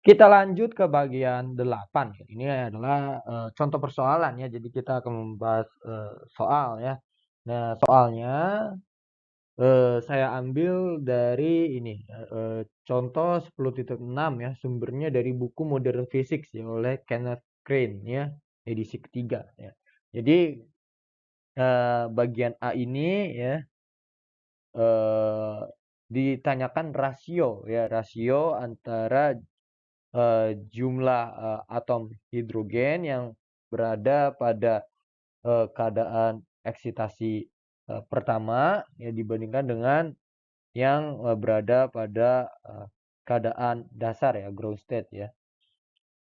Kita lanjut ke bagian 8 ya. Ini adalah, contoh persoalan ya. Jadi kita akan membahas, soal ya. Nah, soalnya, saya ambil dari ini, contoh 10.6 ya, sumbernya dari buku Modern Physics ya oleh Kenneth Crane ya, edisi ketiga ya. Jadi, bagian A ini ya, eee, ditanyakan rasio ya, rasio antara jumlah, atom hidrogen yang berada pada, keadaan eksitasi, pertama ya dibandingkan dengan yang, berada pada, keadaan dasar ya, ground state ya.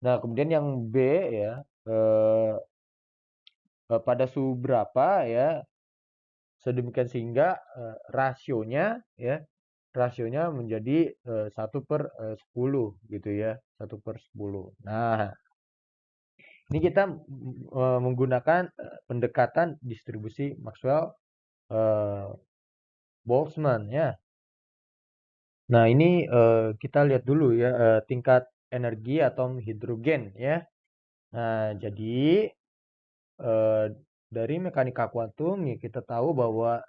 Nah, kemudian yang B ya, eee pada suhu berapa ya, sedemikian sehingga, rasionya menjadi, 1/10 gitu ya, 1/10. Nah, ini kita, menggunakan, pendekatan distribusi Maxwell, eee, Boltzmann ya. Nah ini, kita lihat dulu ya, tingkat energi atom hidrogen ya. Nah jadi, dari mekanika kuantum ya kita tahu bahwa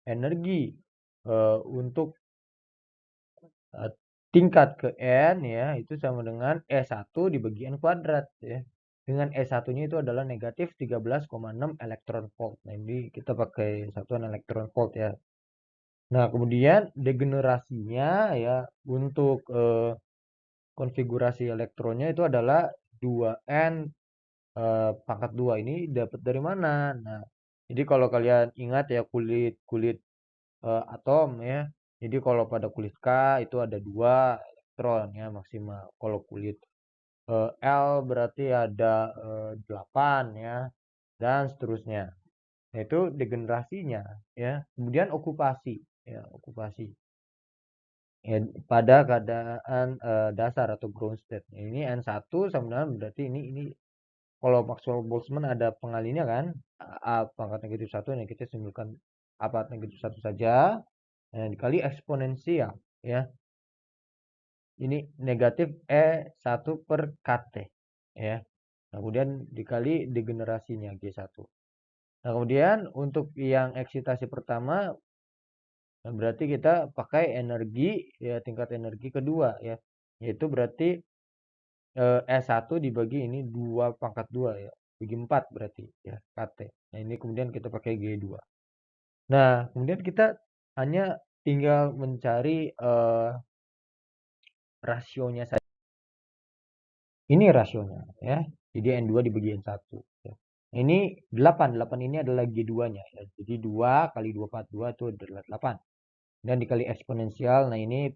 energi, untuk, eee, tingkat ke N ya itu sama dengan E1 dibagi N kuadrat ya. Dengan E1-nya itu adalah negatif 13,6 elektron volt. Nah, ini kita pakai satuan elektron volt ya. Nah, kemudian degenerasinya ya untuk, konfigurasi elektronnya itu adalah 2N, pangkat 2 ini dapat dari mana? Nah, jadi kalau kalian ingat ya kulit-kulit, atom ya. Jadi kalau pada kulit K itu ada 2 elektron ya maksimal. Kalau kulit L berarti ada, 8 ya, dan seterusnya. Nah, itu degenerasinya ya. Kemudian okupasi ya, okupasi. Ya, pada keadaan, dasar atau ground state. Ini N1 sama dengan berarti ini kalau Maxwell Boltzmann ada pengalinya kan, A pangkat negatif 1, nah kita simpulkan A pangkat negatif 1 saja, dikali eksponensial ya. Ini negatif E1/kT ya. Nah, kemudian dikali degenerasinya G1. Nah, kemudian untuk yang eksitasi pertama, nah berarti kita pakai energi ya tingkat energi kedua ya. Yaitu berarti, S1 dibagi ini 2/2 ya, bagi 4 berarti ya, kT. Nah, ini kemudian kita pakai G2. Nah, kemudian kita hanya tinggal mencari, rasionya saja. Ini rasionya ya. Jadi N2 dibagi N1 ya. Nah, ini 8, 8 ini adalah G2-nya ya. Jadi 2 kali 2/2 itu adalah 8. Dan dikali eksponensial, nah ini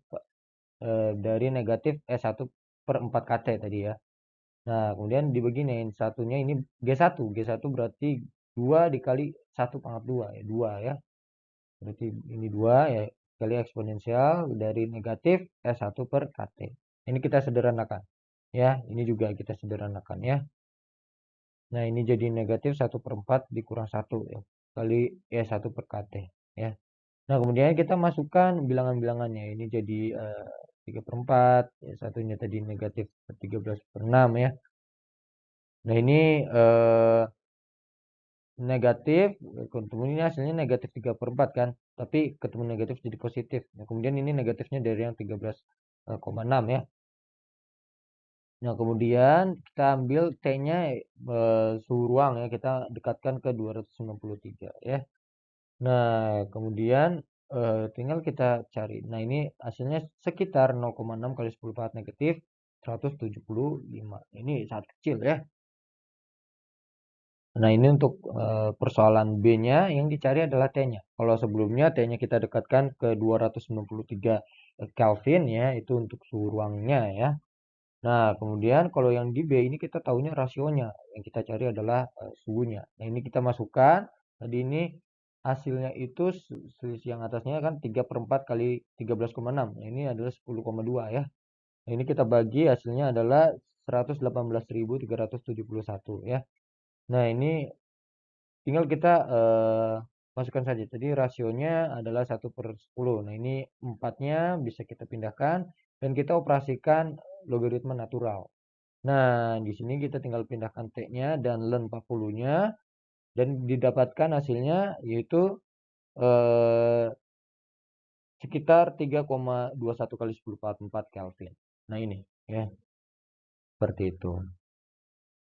dari negatif S1/4 kT tadi ya. Nah, kemudian dibagi nih, satunya ini G1. G1 berarti 2 dikali 1/2 ya, 2 ya. Berarti ini 2 ya, kali eksponensial dari negatif S1/kT. Ini kita sederhanakan ya, ini juga kita sederhanakan ya. Nah, ini jadi negatif 1/4 dikurang 1 ya, kali E1/kT ya. Nah, kemudian kita masukkan bilangan-bilangannya. Ini jadi 3/4, ya, satunya tadi negatif 13/6 ya. Nah, ini negatif, ketemu ini hasilnya negatif 3/4 kan, tapi ketemu negatif jadi positif. Nah, kemudian ini negatifnya dari yang 13,6 ya. Nah, kemudian kita ambil T-nya suhu ruang ya, kita dekatkan ke 293 ya. Nah, kemudian tinggal kita cari. Nah, ini hasilnya sekitar 0,6 kali 10 pangkat negatif 175. Ini sangat kecil ya. Nah, ini untuk persoalan B-nya yang dicari adalah T-nya. Kalau sebelumnya T-nya kita dekatkan ke 293 Kelvin ya, itu untuk suhu ruangnya ya. Nah, kemudian kalau yang di B ini kita tahunya rasionya. Yang kita cari adalah suhunya. Nah, ini kita masukkan. Tadi ini hasilnya itu selisih yang atasnya kan 3/4 kali 13,6. Nah, ini adalah 10,2 ya. Nah, ini kita bagi hasilnya adalah 118.371 ya. Nah, ini tinggal kita masukkan saja. Jadi rasionya adalah 1/10. Nah, ini 4-nya bisa kita pindahkan. dan kita operasikan logaritma natural. Nah, di sini kita tinggal pindahkan T-nya dan ln 40-nya dan didapatkan hasilnya yaitu eh, sekitar 3,21 kali 10 4 Kelvin. Nah, ini ya, seperti itu.